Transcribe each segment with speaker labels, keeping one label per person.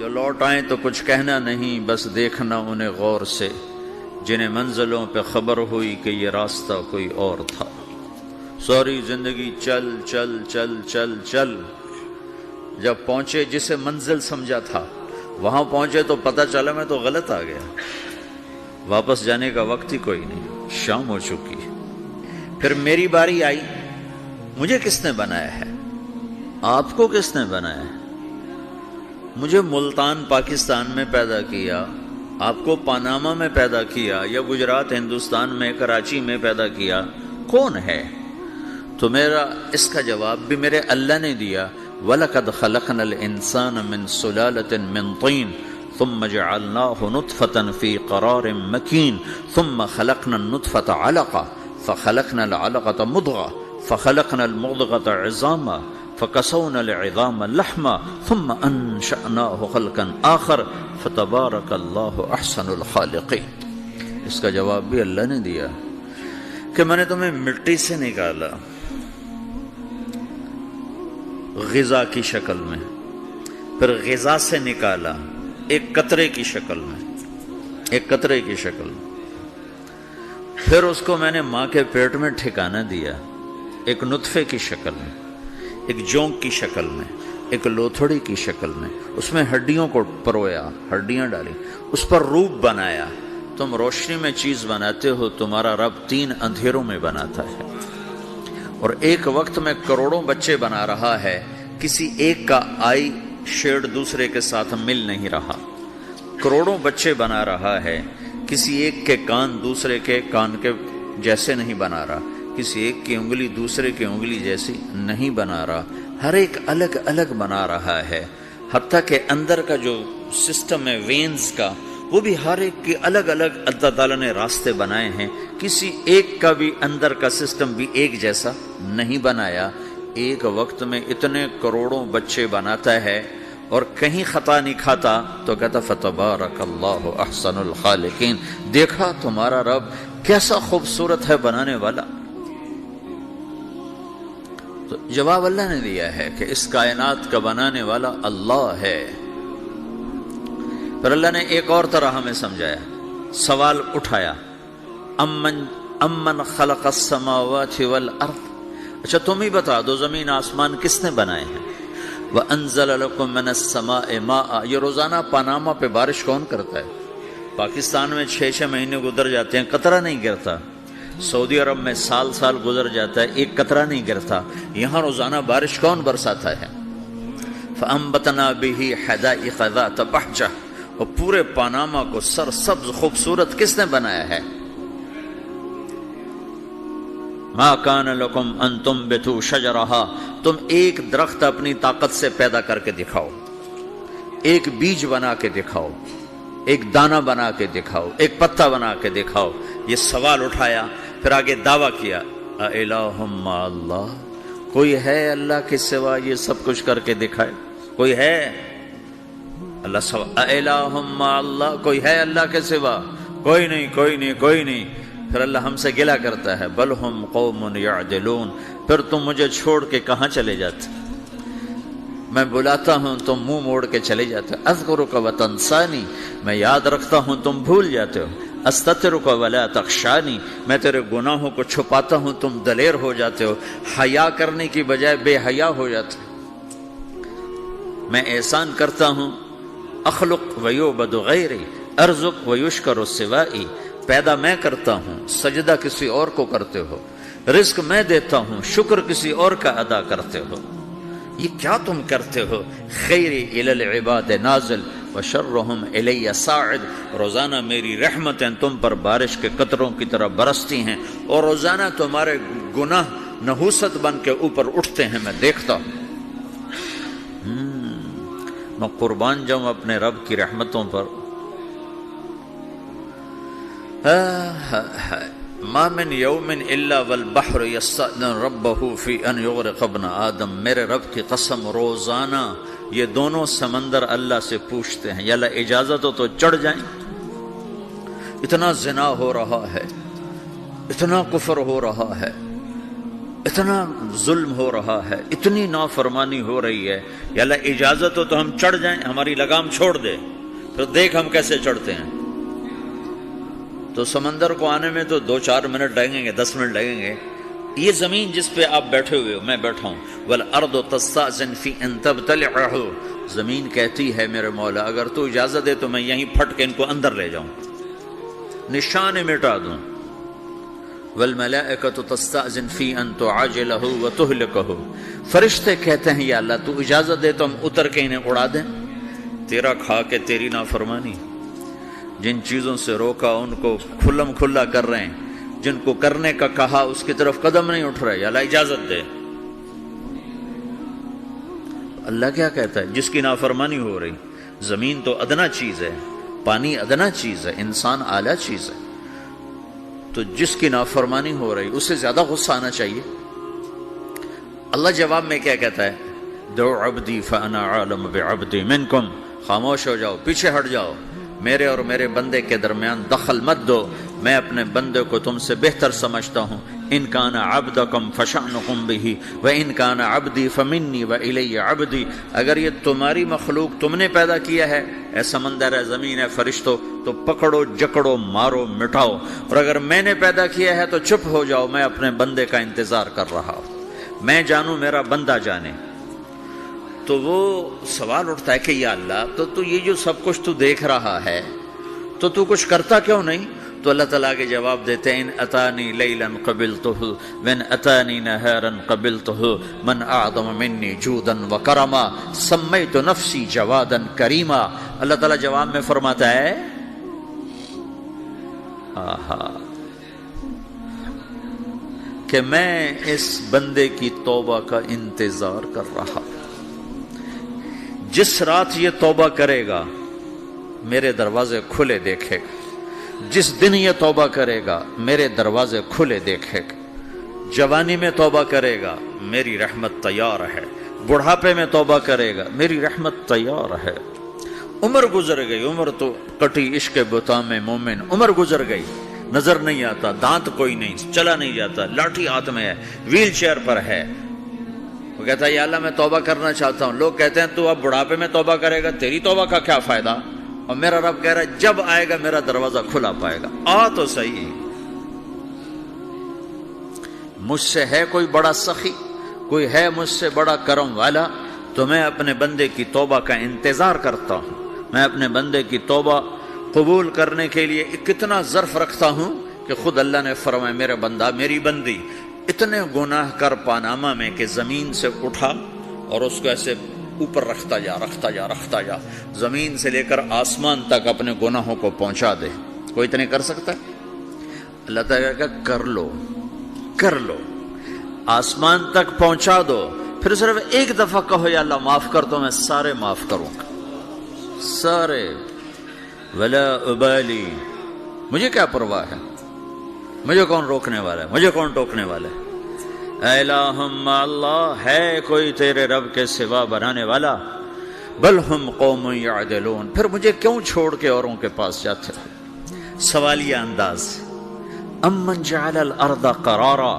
Speaker 1: جو لوٹ آئیں تو کچھ کہنا نہیں، بس دیکھنا انہیں غور سے، جنہیں منزلوں پہ خبر ہوئی کہ یہ راستہ کوئی اور تھا۔ ساری زندگی چل چل چل چل چل، جب پہنچے جسے منزل سمجھا تھا وہاں پہنچے تو پتہ چلا میں تو غلط آ گیا، واپس جانے کا وقت ہی کوئی نہیں، شام ہو چکی۔ پھر میری باری آئی، مجھے کس نے بنایا ہے؟ آپ کو کس نے بنایا ہے؟ مجھے ملتان پاکستان میں پیدا کیا، آپ کو پاناما میں پیدا کیا، یا گجرات ہندوستان میں کراچی میں پیدا کیا، کون ہے؟ تو میرا اس کا جواب بھی میرے اللہ نے دیا، وَلَقَدْ خَلَقْنَا الْإِنسَانَ مِنْ صُلَالَةٍ مِّن طِينٍ ثُمَّ جَعَلْنَاهُ نُطْفَةً فِي قَرَارٍ مَّكِينٍ ثُمَّ خَلَقْنَا النُّطْفَةَ عَلَقَةً فَخَلَقْنَا الْعَلَقَةَ مُضْغَةً فَخَلَقْنَا الْمُضْغَةَ عِظَامًا فَكَسَوْنَا الْعِظَامَ لَحْمًا ثُمَّ أَنشَأْنَاهُ خَلْقًا آخَرَ فَتَبَارَكَ اللَّهُ أَحْسَنُ الْخَالِقِينَ۔ اس کا جواب بھی اللہ نے دیا کہ میں نے تمہیں مٹی سے نکالا غذا کی شکل میں، پھر غذا سے نکالا ایک قطرے کی شکل میں، ایک قطرے کی شکل میں، پھر اس کو میں نے ماں کے پیٹ میں ٹھکانہ دیا ایک نطفے کی شکل میں، ایک جونک کی شکل میں، ایک لوتھڑی کی شکل میں، اس میں ہڈیوں کو پرویا، ہڈیاں ڈالی، اس پر روپ بنایا۔ تم روشنی میں چیز بناتے ہو، تمہارا رب 3 اندھیروں میں بناتا ہے، اور ایک وقت میں کروڑوں بچے بنا رہا ہے، کسی ایک کا آئی شیڈ دوسرے کے ساتھ مل نہیں رہا، کروڑوں بچے بنا رہا ہے، کسی ایک کے کان دوسرے کے کان کے جیسے نہیں بنا رہا، کسی ایک کی انگلی دوسرے کی انگلی جیسی نہیں بنا رہا، ہر ایک الگ الگ بنا رہا ہے، حتیٰ کہ اندر کا جو سسٹم ہے وینز کا، وہ بھی ہر ایک کی الگ الگ اللہ تعالیٰ نے راستے بنائے ہیں، کسی ایک کا بھی اندر کا سسٹم بھی ایک جیسا نہیں بنایا۔ ایک وقت میں اتنے کروڑوں بچے بناتا ہے اور کہیں خطا نہیں کھاتا، تو کہتا فتبارک اللہ احسن الخالقین، دیکھا تمہارا رب کیسا خوبصورت ہے بنانے والا۔ تو جواب اللہ نے دیا ہے کہ اس کائنات کا بنانے والا اللہ ہے۔ پھر اللہ نے ایک اور طرح ہمیں سمجھایا، سوال اٹھایا، امن خلق السماوات والارض، اچھا تم ہی بتا دو زمین آسمان کس نے بنائے ہیں؟ وَأَنزَلَ لَكُم مِّنَ السَّمَاءِ مَاءً، یہ روزانہ پاناما پہ بارش کون کرتا ہے؟ پاکستان میں 6 مہینے گزر جاتے ہیں، قطرہ نہیں گرتا، سعودی عرب میں سال گزر جاتا ہے، ایک قطرہ نہیں گرتا، یہاں روزانہ بارش کون برساتا ہے؟ فَأَنبَتْنَا بِهِ حَدَائِقَ ذَاتَ بَهْجَةٍ، اور پورے پاناما کو سرسبز خوبصورت کس نے بنایا ہے؟ ما کان لکم ان تنبتوا شجرہا، تم ایک درخت اپنی طاقت سے پیدا کر کے دکھاؤ، ایک بیج بنا کے دکھاؤ، ایک دانہ بنا کے دکھاؤ، ایک پتا بنا کے دکھاؤ۔ یہ سوال اٹھایا، پھر آگے دعویٰ کیا، اِلٰہٌ مع اللہ، کوئی ہے اللہ کے سوا یہ سب کچھ کر کے دکھائے؟ کوئی ہے؟ اللہ سوا اِلٰہٌ مع اللہ، کوئی ہے اللہ کے سوا؟ کوئی نہیں، کوئی نہیں، کوئی نہیں۔ پھر اللہ ہم سے گلہ کرتا ہے، بل ہم قوم یعدلون، پھر تم مجھے چھوڑ کے کہاں چلے جاتے؟ میں بلاتا ہوں تم منہ موڑ کے چلے جاتے ہو، اذکرک وتنسانی، میں یاد رکھتا ہوں تم بھول جاتے ہو، استترک ولا تخشانی، میں تیرے گناہوں کو چھپاتا ہوں تم دلیر ہو جاتے ہو، حیا کرنے کی بجائے بے حیا ہو جاتے ہو۔ میں احسان کرتا ہوں، اخلق ویعبد غیری، ارزق ویشکر سوائی، پیدا میں کرتا ہوں، سجدہ کسی اور کو کرتے ہو، رزق میں دیتا ہوں، شکر کسی اور کا ادا کرتے ہو، یہ کیا تم کرتے ہو؟ خیری الی العباد نازل وشرہم الی صاعد، روزانہ میری رحمتیں تم پر بارش کے قطروں کی طرح برستی ہیں، اور روزانہ تمہارے گناہ نحوست بن کے اوپر اٹھتے ہیں، میں دیکھتا ہوں۔ میں قربان جاؤں اپنے رب کی رحمتوں پر۔ ما من یوم الا والبحر یستأذن ربہ فی ان یغرق ابن آدم، میرے رب کی قسم روزانہ یہ دونوں سمندر اللہ سے پوچھتے ہیں، یا اللہ اجازت ہو تو چڑھ جائیں، اتنا زنا ہو رہا ہے، اتنا کفر ہو رہا ہے، اتنا ظلم ہو رہا ہے، اتنی نافرمانی ہو رہی ہے، یا اللہ اجازت ہو تو ہم چڑھ جائیں، ہماری لگام چھوڑ دے، پھر دیکھ ہم کیسے چڑھتے ہیں۔ تو سمندر کو آنے میں تو 2-4 منٹ لگیں گے، 10 منٹ لگیں گے۔ یہ زمین جس پہ آپ بیٹھے ہوئے ہو، میں بیٹھا ہوں، وَالْأَرْضُ تَسْتَأْذِنُ فِي أَن تَبْتَلِعَهُ، زمین کہتی ہے میرے مولا اگر تو اجازت دے تو میں یہیں پھٹ کے ان کو اندر لے جاؤں، نشان مٹا دوں۔ وَالْمَلَائِكَةُ تَسْتَأْذِنُ فِي أَن تُعَاجِلَهُ وَتُهْلِكَهُ، فرشتے کہتے ہیں یا اللہ تو اجازت دے تو ہم اتر کے انہیں اڑا دیں، تیرا کھا کے تیری نافرمانی۔ جن چیزوں سے روکا ان کو کھلم کھلا کر رہے ہیں، جن کو کرنے کا کہا اس کی طرف قدم نہیں اٹھ رہے، یا اللہ اجازت دے۔ اللہ کیا کہتا ہے؟ جس کی نافرمانی ہو رہی، زمین تو ادنا چیز ہے، پانی ادنا چیز ہے، انسان اعلیٰ چیز ہے، تو جس کی نافرمانی ہو رہی اسے زیادہ غصہ آنا چاہیے۔ اللہ جواب میں کیا کہتا ہے؟ دو عبدی فانا عالم بعبدی منکم، خاموش ہو جاؤ، پیچھے ہٹ جاؤ، میرے اور میرے بندے کے درمیان دخل مت دو، میں اپنے بندے کو تم سے بہتر سمجھتا ہوں۔ ان کان عبدکم فشأنکم بہ وان کان عبدی فمنی والی عبدی، اگر یہ تمہاری مخلوق تم نے پیدا کیا ہے، اے سمندر ہے، زمین ہے، فرشتوں، تو پکڑو جکڑو مارو مٹاؤ، اور اگر میں نے پیدا کیا ہے تو چپ ہو جاؤ، میں اپنے بندے کا انتظار کر رہا ہوں، میں جانوں میرا بندہ جانے۔ تو وہ سوال اٹھتا ہے کہ یا اللہ تو یہ جو سب کچھ تو دیکھ رہا ہے تو کچھ کرتا کیوں نہیں؟ تو اللہ تعالیٰ کے جواب دیتے ہیں ان اتانی لیلا قبلتہ وان اتانی نہارا قبلتہ من اعظم منی جودا وکرما سمیت نفسی جوادا کریما۔ اللہ تعالیٰ جواب میں فرماتا ہے کہ میں اس بندے کی توبہ کا انتظار کر رہا ہوں، جس رات یہ توبہ کرے گا میرے دروازے کھلے دیکھے گا، جس دن یہ توبہ کرے گا میرے دروازے کھلے دیکھے گا، جوانی میں توبہ کرے گا میری رحمت تیار ہے، بڑھاپے میں توبہ کرے گا میری رحمت تیار ہے۔ عمر گزر گئی، عمر تو کٹی عشق بتا میں مومن، عمر گزر گئی، نظر نہیں آتا، دانت کوئی نہیں، چلا نہیں جاتا، لاٹھی ہاتھ میں ہے، ویل چیئر پر ہے، وہ کہتا ہے یا اللہ میں توبہ کرنا چاہتا ہوں۔ لوگ کہتے ہیں تو اب بڑھاپے میں توبہ کرے گا، تیری توبہ کا کیا فائدہ؟ اور میرا رب کہہ رہا ہے جب آئے گا میرا دروازہ کھلا پائے گا، آ تو صحیح۔ مجھ سے ہے کوئی بڑا سخی، کوئی ہے مجھ سے بڑا کرم والا، تو میں اپنے بندے کی توبہ کا انتظار کرتا ہوں، میں اپنے بندے کی توبہ قبول کرنے کے لیے کتنا ظرف رکھتا ہوں کہ خود اللہ نے فرمایا میرا بندہ میری بندی اتنے گناہ کر پاناما میں کہ زمین سے اٹھا اور اس کو ایسے اوپر رکھتا جا، زمین سے لے کر آسمان تک اپنے گناہوں کو پہنچا دے۔ کوئی اتنے کر سکتا ہے؟ اللہ تعالیٰ کہ کر لو، آسمان تک پہنچا دو، پھر صرف ایک دفعہ کہو یا اللہ معاف کر تو میں سارے معاف کروں گا، سارے، ولا ابالی، مجھے کیا پرواہ ہے، مجھے کون روکنے والا ہے، مجھے کون ٹوکنے والا ہے۔ اے الہم اللہ، ہے کوئی تیرے رب کے سوا بنانے والا؟ بل ہم قوم یعدلون، پھر مجھے کیوں چھوڑ کے اوروں کے پاس جاتے ہو؟ سوالیہ انداز۔ امن جعل الارض قرارا،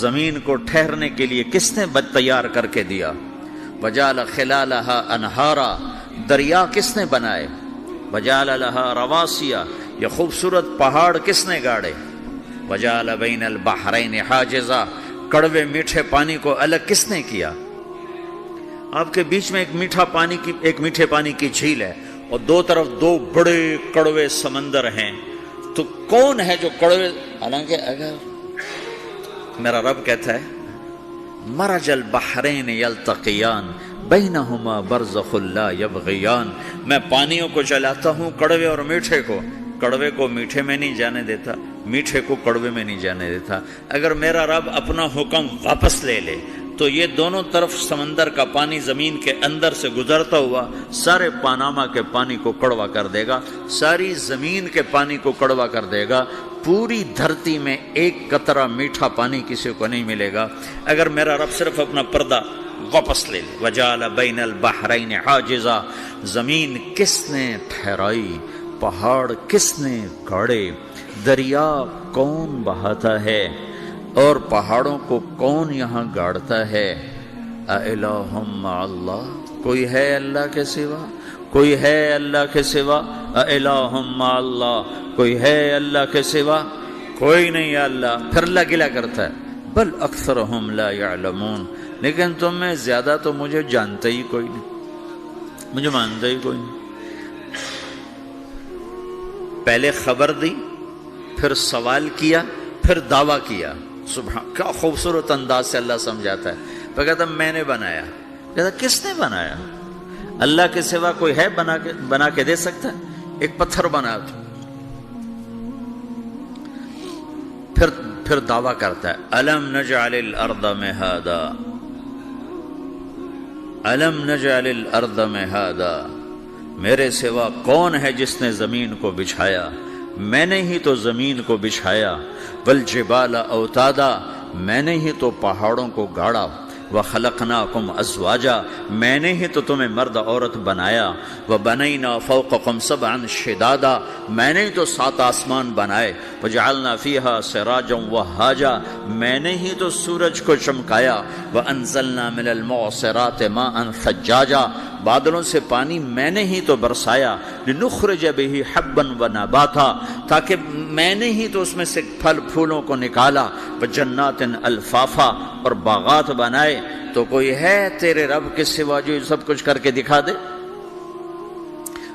Speaker 1: زمین کو ٹھہرنے کے لیے کس نے تیار کر کے دیا؟ وجعل خلالها انہارا، دریا کس نے بنائے؟ وجعل لها رواسیا، یہ خوبصورت پہاڑ کس نے گاڑے؟ وجعل بین البحرین حاجزا، کڑوے میٹھے پانی کو الگ کس نے کیا؟ آپ کے بیچ میں ایک میٹھے پانی کی جھیل ہے اور دو طرف دو بڑے کڑوے سمندر ہیں، تو کون ہے جو کڑوے؟ حالانکہ اگر میرا رب کہتا ہے مرج البحرین یلتقیان بینہما برزخ لا یبغیان، میں پانیوں کو چلاتا ہوں، کڑوے اور میٹھے کو، کڑوے کو میٹھے میں نہیں جانے دیتا، میٹھے کو کڑوے میں نہیں جانے دیتا۔ اگر میرا رب اپنا حکم واپس لے لے تو یہ دونوں طرف سمندر کا پانی زمین کے اندر سے گزرتا ہوا سارے پاناما کے پانی کو کڑوا کر دے گا، ساری زمین کے پانی کو کڑوا کر دے گا، پوری دھرتی میں ایک قطرہ میٹھا پانی کسی کو نہیں ملے گا اگر میرا رب صرف اپنا پردہ واپس لے لے۔ وجعل بین البحرین حاجزا، زمین کس نے ٹھہرائی، پہاڑ کس نے گاڑے، دریا کون بہاتا ہے؟ اور پہاڑوں کو کون یہاں گاڑتا ہے؟ اَإِلَٰهٌ مَّعَ اللَّهِ، کوئی ہے اللہ کے سوا؟ کوئی ہے اللہ کے سوا؟ اِلَٰهٌ مَّعَ اللَّهِ، کوئی ہے اللہ کے سوا؟ کوئی نہیں ہے اللہ۔ پھر اللہ گلہ کرتا ہے بل اکثرہم لا یعلمون، لیکن تم میں زیادہ تو مجھے جانتا ہی کوئی نہیں، مجھے مانتا ہی کوئی نہیں۔ پہلے خبر دی، پھر سوال کیا، پھر دعویٰ کیا۔ سبحان، کیا خوبصورت انداز سے اللہ سمجھاتا ہے۔ پھر کہتا میں نے بنایا، کہتا کس نے بنایا؟ اللہ کے سوا کوئی ہے بنا کے دے سکتا ہے؟ ایک پتھر بنا تو پھر دعویٰ کرتا ہے الم نجعل الارض مہادا، الم نجعل الارض مہادا، میرے سوا کون ہے جس نے زمین کو بچھایا؟ میں نے ہی تو زمین کو بچھایا۔ والجبال اوتادا، میں نے ہی تو پہاڑوں کو گاڑا۔ وخلقناکم ازواجا، میں نے ہی تو تمہیں مرد عورت بنایا۔ وبنینا فوقکم سبعا شدادا، میں نے ہی تو 7 آسمان بنائے۔ وجعلنا فیہا سراجا وہاجا، میں نے ہی تو سورج کو چمکایا۔ وانزلنا من المعصرات ماء ثجاجا، بادلوں سے پانی میں نے ہی تو برسایا۔ لنخرج بہ حبا ونباتا، تاکہ میں نے ہی تو اس میں سے پھل پھولوں کو نکالا۔ وجنات الفافا، اور باغات بنائے۔ تو کوئی ہے تیرے رب کے سوا جو سب کچھ کر کے دکھا دے؟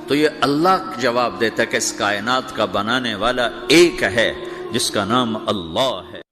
Speaker 1: تو یہ اللہ جواب دیتا ہے کہ اس کائنات کا بنانے والا ایک ہے جس کا نام اللہ ہے۔